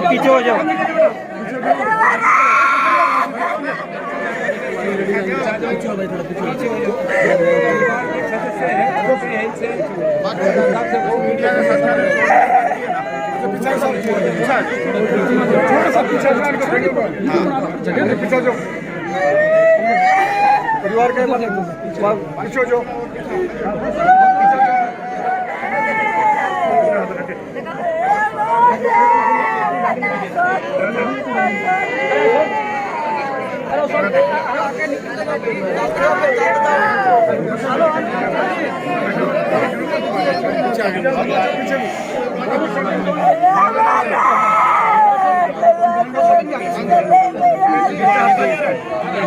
पीछे हो जाओ। परिवार के पीछे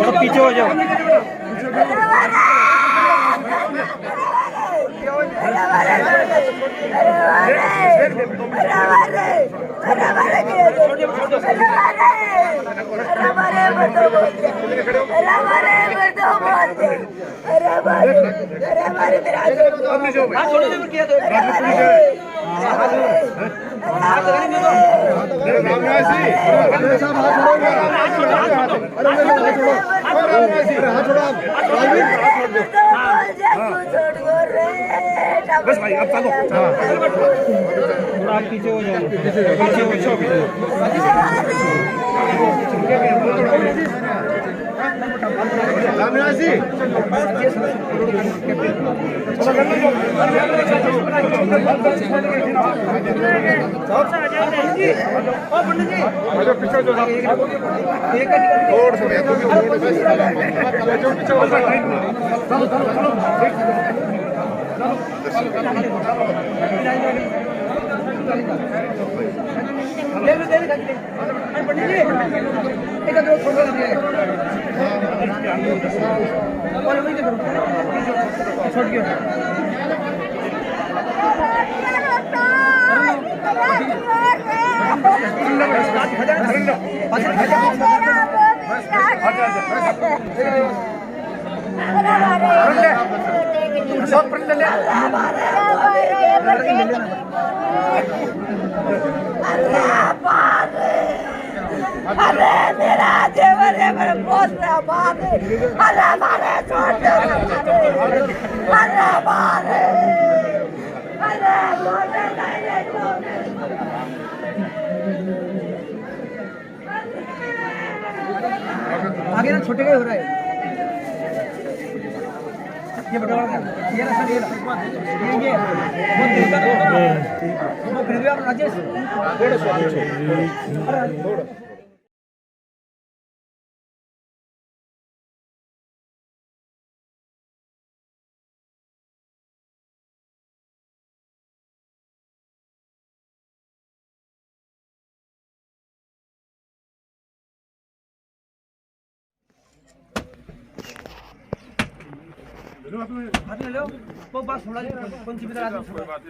जो पीछे हो जाओ। बस भाई अब चलो। आप पीछे हो जाओ। पीछे हो जाओ। अरे मेरा देवर है मेरे बोल रहा बात है अरे मारे छोड़ दे अरे मारे अरे बोले नहीं आगे ना छोटे का हो रहा है ये बड़ा ये ना सर ये वो देखा वो फिर भी आप राजेश थोड़ा हाथ ले लो वो बात थोड़ा कौन सी भी आदमी कोई बात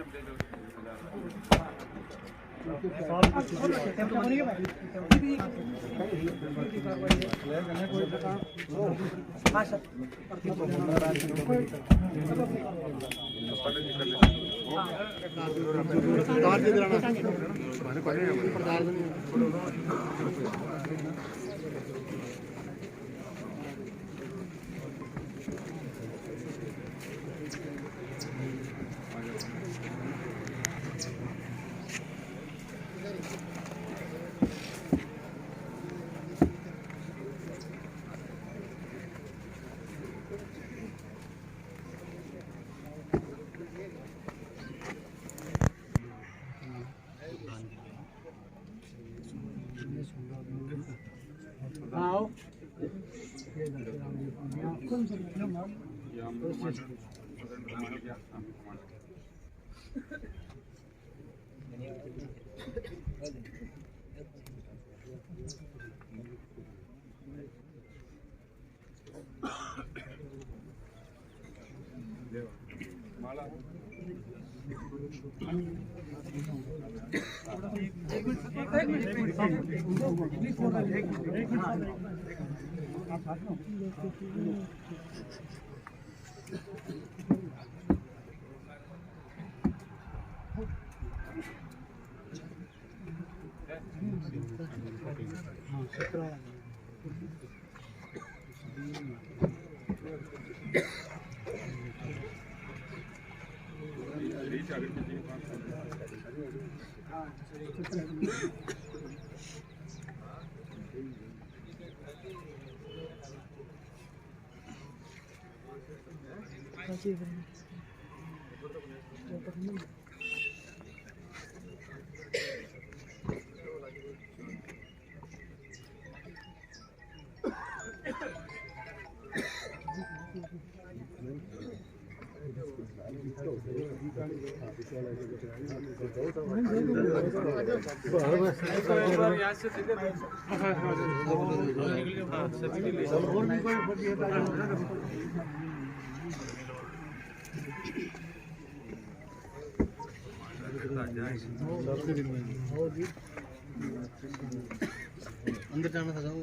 अंदर जाना था जाओ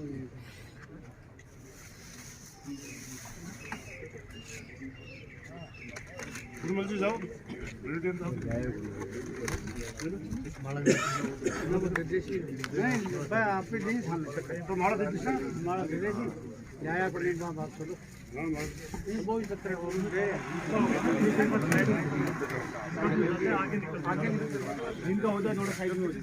तो माड़ा दे दिशा माड़ा दे दे जाया पर एक बात करो वो ही सकते हैं आगे इनका हो जाए थोड़ा साइड में हो जाए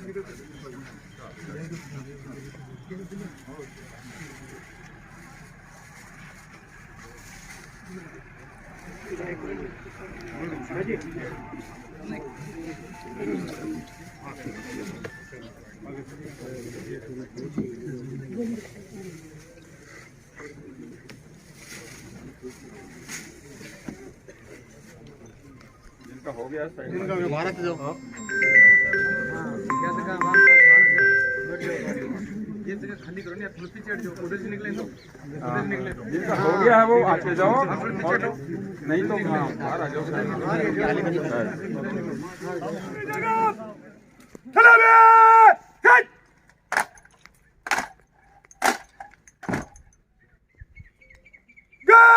इनका हो गया इनका भारत जो ये जगह खाली करो नहीं थोड़ा पीछे हट जाओ उधर से निकले तो जिनका हो गया है वो आगे जाओ नहीं तो बाहर आ जाओ चला बे हट गन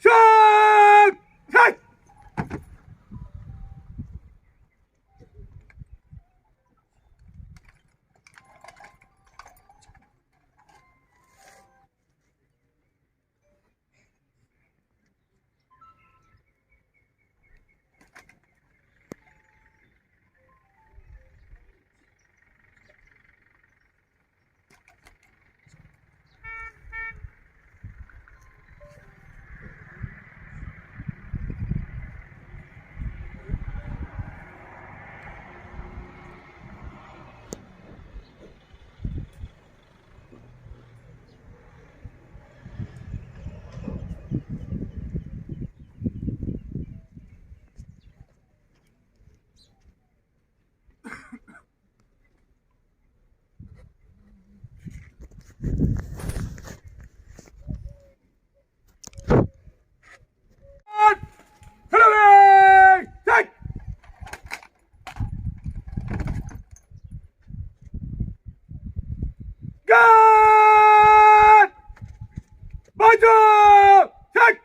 शॉट हट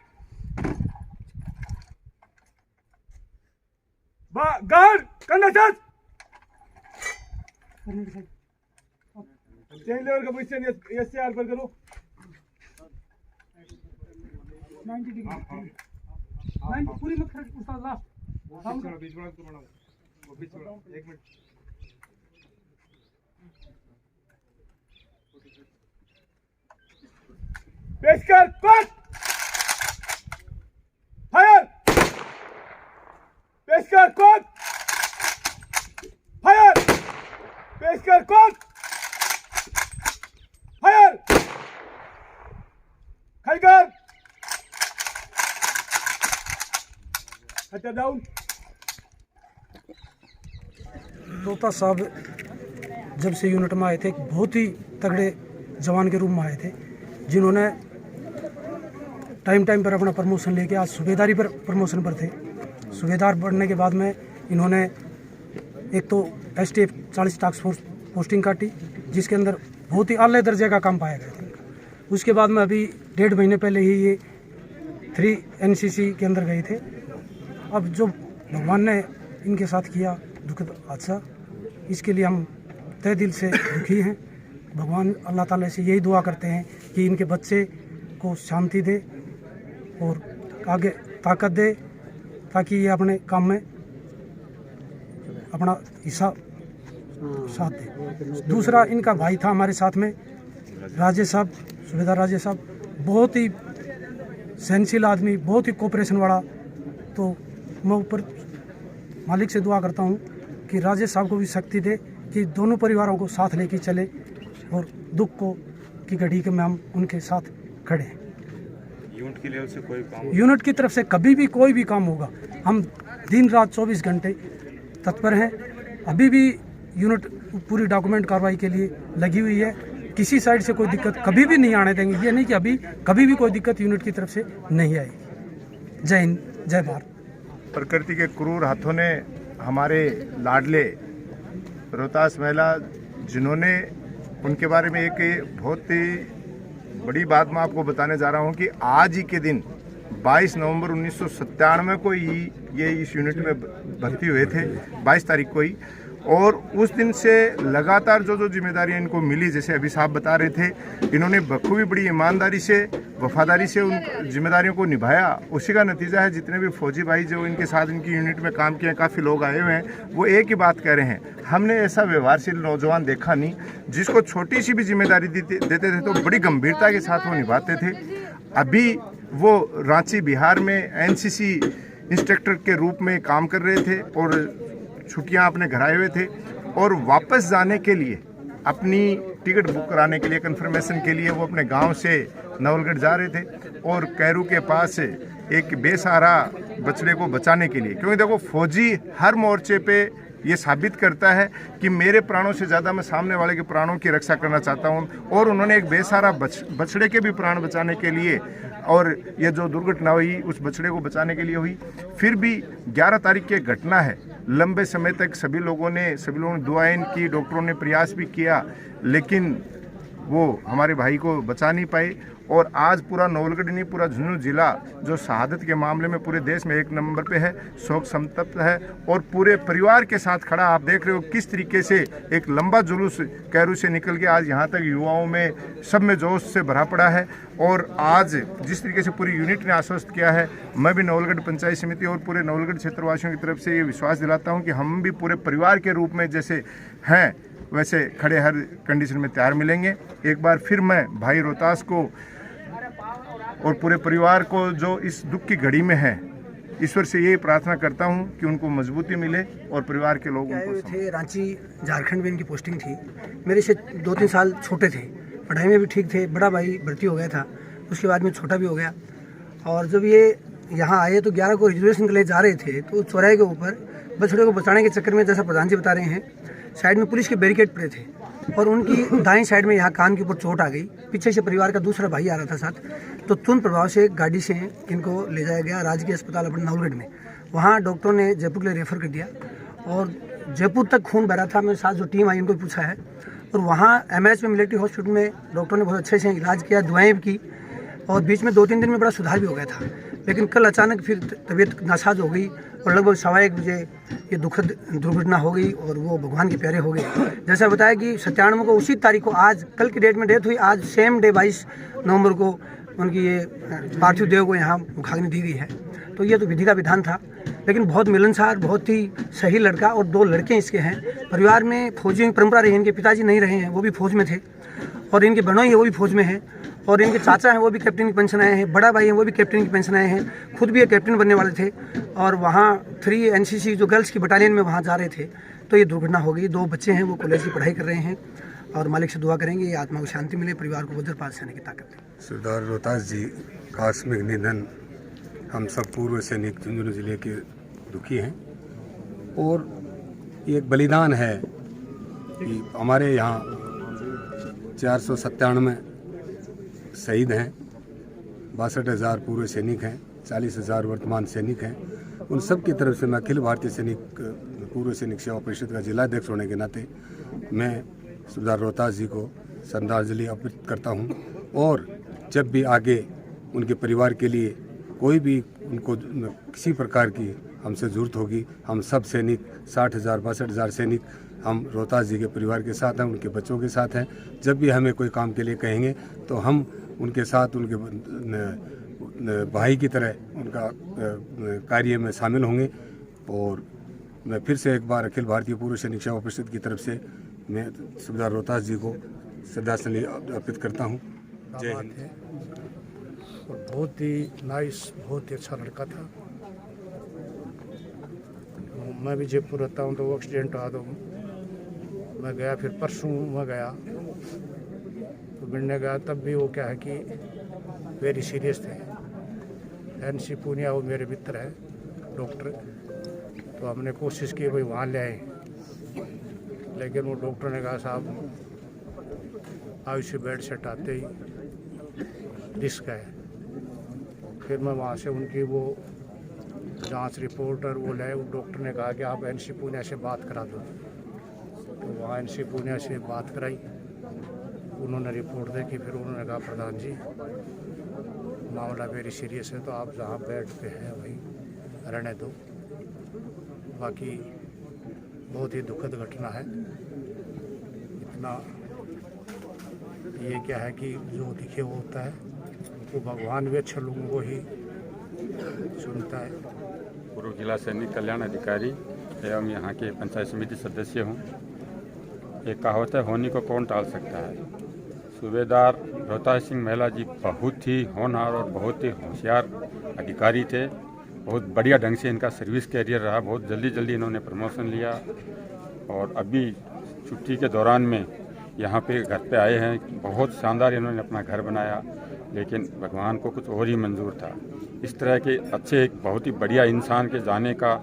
गार्ड कंडक्टर चेंज लेवल का पोजीशन एस से आर पर करो 90 डिग्री 90 पूरी मत कर उस्ताद लास्ट बीच में तो बनाओ वो बीच में 1 मिनट पेशकर कट फायर पेशकर कट फायर पेशकर कट फायर खलकर हटा डाउन तोता साहब जब से यूनिट में आए थे एक बहुत ही तगड़े जवान के रूप में आए थे जिन्होंने टाइम पर अपना प्रमोशन लेके आज सूबेदारी पर प्रमोशन पर थे। सूबेदार बढ़ने के बाद में इन्होंने एक तो STF 40 टास्क फोर्स पोस्टिंग काटी जिसके अंदर बहुत ही आले दर्जे का काम पाया गया था। उसके बाद में अभी 1.5 महीने पहले ही ये 3 NCC के अंदर गए थे। अब जो भगवान ने इनके साथ किया दुखद हादसा इसके लिए हम तहे दिल से दुखी हैं। भगवान अल्लाह ताला से यही दुआ करते हैं कि इनके बच्चे को शांति दे और आगे ताकत दे, ताकि ये अपने काम में अपना हिस्सा साथ दे। दूसरा, इनका भाई था हमारे साथ में, राजेश साहब, सूबेदार राजेश साहब, बहुत ही सहनशील आदमी, बहुत ही कोऑपरेशन वाला। तो मैं ऊपर मालिक से दुआ करता हूँ कि राजेश साहब को भी शक्ति दे कि दोनों परिवारों को साथ लेके चले और दुख को की घड़ी के में हम उनके साथ खड़े हैं। यूनिट की लेवल से कोई काम, यूनिट की तरफ से कभी भी कोई भी काम होगा, हम दिन रात 24 घंटे तत्पर हैं। अभी भी यूनिट पूरी डॉक्यूमेंट कार्रवाई के लिए लगी हुई है। किसी साइड से कोई दिक्कत कभी भी नहीं आने देंगे। ये नहीं कि अभी कभी भी कोई दिक्कत यूनिट की तरफ से नहीं आएगी। जय हिंद, जय भारत। प्रकृति के क्रूर हाथों ने हमारे लाडले रोहतास महिला, जिन्होंने उनके बारे में एक बहुत ही बड़ी बात मैं आपको बताने जा रहा हूं कि आज ही के दिन 22 नवंबर 1997 को ही ये इस यूनिट में भर्ती हुए थे, 22 तारीख को ही। और उस दिन से लगातार जो जिम्मेदारियां इनको मिली, जैसे अभी साहब बता रहे थे, इन्होंने बखूबी बड़ी ईमानदारी से, वफादारी से उन जिम्मेदारियों को निभाया। उसी का नतीजा है जितने भी फौजी भाई जो इनके साथ इनकी यूनिट में काम किए, काफ़ी लोग आए हुए हैं, वो एक ही बात कह रहे हैं, हमने ऐसा व्यवहारशील नौजवान देखा नहीं, जिसको छोटी सी भी जिम्मेदारी देते थे तो बड़ी गंभीरता के साथ वो निभाते थे। अभी वो रांची बिहार में एनसीसी इंस्ट्रक्टर के रूप में काम कर रहे थे और छुट्टियां अपने घर आए हुए थे, और वापस जाने के लिए अपनी टिकट बुक कराने के लिए, कंफर्मेशन के लिए वो अपने गांव से नवलगढ़ जा रहे थे, और कैरू के पास एक बेसहारा बछड़े को बचाने के लिए, क्योंकि देखो फौजी हर मोर्चे पे ये साबित करता है कि मेरे प्राणों से ज़्यादा मैं सामने वाले के प्राणों की रक्षा करना चाहता हूँ। और उन्होंने एक बेसहारा बछड़े के भी प्राण बचाने के लिए, और ये जो दुर्घटना हुई उस बछड़े को बचाने के लिए हुई। फिर भी 11 तारीख की घटना है, लंबे समय तक सभी लोगों ने दुआएं की, डॉक्टरों ने प्रयास भी किया, लेकिन वो हमारे भाई को बचा नहीं पाए। और आज पूरा नवलगढ़ नहीं, पूरा झुंझुनू जिला जो शहादत के मामले में पूरे देश में 1 नंबर पे है, शोक संतप्त है, और पूरे परिवार के साथ खड़ा। आप देख रहे हो किस तरीके से एक लंबा जुलूस कैरू से निकल के आज यहाँ तक युवाओं में, सब में जोश से भरा पड़ा है। और आज जिस तरीके से पूरी यूनिट ने आश्वस्त किया है, मैं भी नवलगढ़ पंचायत समिति और पूरे नवलगढ़ क्षेत्रवासियों की तरफ से ये विश्वास दिलाता हूँ कि हम भी पूरे परिवार के रूप में जैसे हैं वैसे खड़े हर कंडीशन में तैयार मिलेंगे। एक बार फिर मैं भाई रोहतास को और पूरे परिवार को जो इस दुख की घड़ी में है, ईश्वर से यही प्रार्थना करता हूं कि उनको मजबूती मिले और परिवार के लोग उनको थे। रांची झारखंड में इनकी पोस्टिंग थी, मेरे से 2-3 साल छोटे थे, पढ़ाई में भी ठीक थे। बड़ा भाई भर्ती हो गया था, उसके बाद में छोटा भी हो गया। और जब ये यहाँ आए तो 11 को रिजर्वेशन के लिए जा रहे थे, तो चौराहे के ऊपर बछड़े को बचाने के चक्कर में, जैसा प्रधान जी बता रहे हैं, साइड में पुलिस के बैरिकेड पड़े थे, और उनकी दाएं साइड में यहाँ कान के ऊपर चोट आ गई। पीछे से परिवार का दूसरा भाई आ रहा था साथ, तो तुरंत प्रभाव से गाड़ी से इनको ले जाया गया राजकीय अस्पताल अपने नवलगढ़ में। वहाँ डॉक्टरों ने जयपुर के लिए रेफर कर दिया, और जयपुर तक खून बह रहा था। मेरे साथ जो टीम आई उनको पूछा है, और वहाँ एमएच में मिलिट्री हॉस्पिटल में डॉक्टरों ने बहुत अच्छे से इलाज किया, दुआएँ भी की, और बीच में 2-3 दिन में बड़ा सुधार भी हो गया था। लेकिन कल अचानक फिर तबीयत नासाज हो गई, और लगभग 1:15 बजे ये दुखद दुर्घटना हो गई, और वो भगवान के प्यारे हो गए। जैसा बताया कि 97 को उसी तारीख को, आज कल की डेट में डेथ हुई, आज सेम डे 22 नवंबर को उनकी ये पार्थिव देह को यहाँ मुखाग्नि दी गई है। तो ये तो विधि का विधान था, लेकिन बहुत मिलनसार, बहुत ही सही लड़का, और 2 लड़के इसके हैं। परिवार में फौजियों की परंपरा रही है, इनके पिताजी नहीं रहे हैं, वो भी फौज में थे, और इनके बहनोई है वो भी फौज में है, और इनके चाचा हैं वो भी कैप्टन की पेंशन आए हैं, बड़ा भाई हैं वो भी कैप्टन की पेंशन आए हैं, खुद भी एक कैप्टन बनने वाले थे, और वहाँ 3 एनसीसी जो गर्ल्स की बटालियन में वहाँ जा रहे थे, तो ये दुर्घटना हो गई। 2 बच्चे हैं, वो कॉलेज की पढ़ाई कर रहे हैं, और मालिक से दुआ करेंगे ये आत्मा को शांति मिले, परिवार को वज्रपात से आने की ताकत दे। सरदार रोहतास जी का आकस्मिक निधन, हम सब पूर्व सैनिक झुंझुनू जिले के दुखी हैं, और ये एक बलिदान है कि हमारे यहाँ 497 शहीद हैं, 62,000 पूर्व सैनिक हैं, 40,000 वर्तमान सैनिक हैं। उन सब की तरफ से मैं अखिल भारतीय सैनिक पूर्व सैनिक सेवा परिषद का जिलाध्यक्ष होने के नाते मैं सरदार रोहतास जी को श्रद्धांजलि अर्पित करता हूं। और जब भी आगे उनके परिवार के लिए कोई भी उनको किसी प्रकार की हमसे ज़रूरत होगी, हम सब सैनिक 60,000 62,000 सैनिक हम रोहतास जी के परिवार के साथ हैं, उनके बच्चों के साथ हैं। जब भी हमें कोई काम के लिए कहेंगे तो हम उनके साथ उनके भाई की तरह उनका कार्य में शामिल होंगे। और मैं फिर से एक बार अखिल भारतीय पूर्व सैनिक सेवा परिषद की तरफ से मैं सूबेदार रोहतास जी को श्रद्धांजलि अर्पित करता हूँ। जय हिंद। और बहुत ही नाइस, बहुत ही अच्छा लड़का था। मैं भी जयपुर रहता हूँ, तो वो एक्सीडेंट हुआ तो मैं गया, फिर परसों मैं गया तो मिलने गया, तब भी वो क्या है कि वेरी सीरियस थे। NC पूनिया वो मेरे मित्र हैं डॉक्टर, तो हमने कोशिश की भाई वहाँ ले आए, लेकिन वो डॉक्टर ने कहा साहब आयुष्य बेड से हटाते ही रिस्क है। फिर मैं वहाँ से उनकी वो जांच रिपोर्ट और वो लाए, वो डॉक्टर ने कहा कि आप NC पूनिया से बात करा दो। तो वहाँ NC पूनिया से बात कराई, उन्होंने रिपोर्ट देखी, फिर उन्होंने कहा प्रधान जी मामला वेरी सीरियस है, तो आप जहाँ बेड पे हैं वहीं रहने दो। बाकी बहुत ही दुखद घटना है। इतना ये क्या है कि जो दिखे वो होता है, तो भगवान भी अच्छे लोगों को ही सुनता है। पूर्व जिला सैनिक कल्याण अधिकारी एवं यहाँ के पंचायत समिति सदस्य हूँ। एक कहावत है, होनी को कौन टाल सकता है। सूबेदार रोहतास सिंह महिला जी बहुत ही होनहार और बहुत ही होशियार अधिकारी थे। बहुत बढ़िया ढंग से इनका सर्विस कैरियर रहा। बहुत जल्दी इन्होंने प्रमोशन लिया और अभी छुट्टी के दौरान में यहाँ पे घर पे आए हैं। बहुत शानदार इन्होंने अपना घर बनाया, लेकिन भगवान को कुछ और ही मंजूर था। इस तरह के अच्छे एक बहुत ही बढ़िया इंसान के जाने का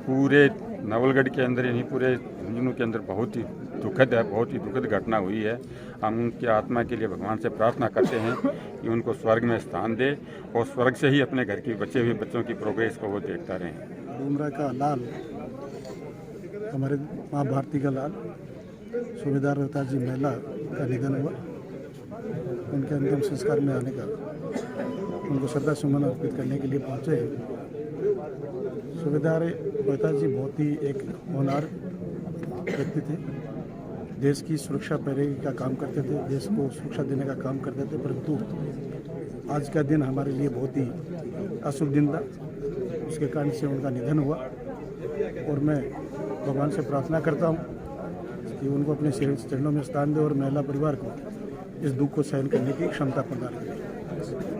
पूरे नवलगढ़ के अंदर, यानी पूरे झुंझुनू के अंदर बहुत ही दुखद है, बहुत ही दुखद घटना हुई है। हम उनकी आत्मा के लिए भगवान से प्रार्थना करते हैं कि उनको स्वर्ग में स्थान दे और स्वर्ग से ही अपने घर के बचे हुए बच्चों की प्रोग्रेस को वो देखता रहे। डूमरा का लाल, हमारे माँ भारती का लाल, सूबेदार रोहतास जी महिला का निधन हुआ। उनके अंतिम संस्कार में आने का, उनको श्रद्धा सुमन अर्पित करने के लिए पहुँचे। सूबेदार रोहतास जी बहुत ही एक होनहार व्यक्ति थे। देश की सुरक्षा पैरवी का काम करते थे, देश को सुरक्षा देने का काम करते थे। परंतु आज का दिन हमारे लिए बहुत ही अशुभ दिन था। उसके कारण से उनका निधन हुआ और मैं भगवान से प्रार्थना करता हूँ कि उनको अपने चरणों में स्थान दे और महिला परिवार को इस दुख को सहन करने की क्षमता प्रदान करें।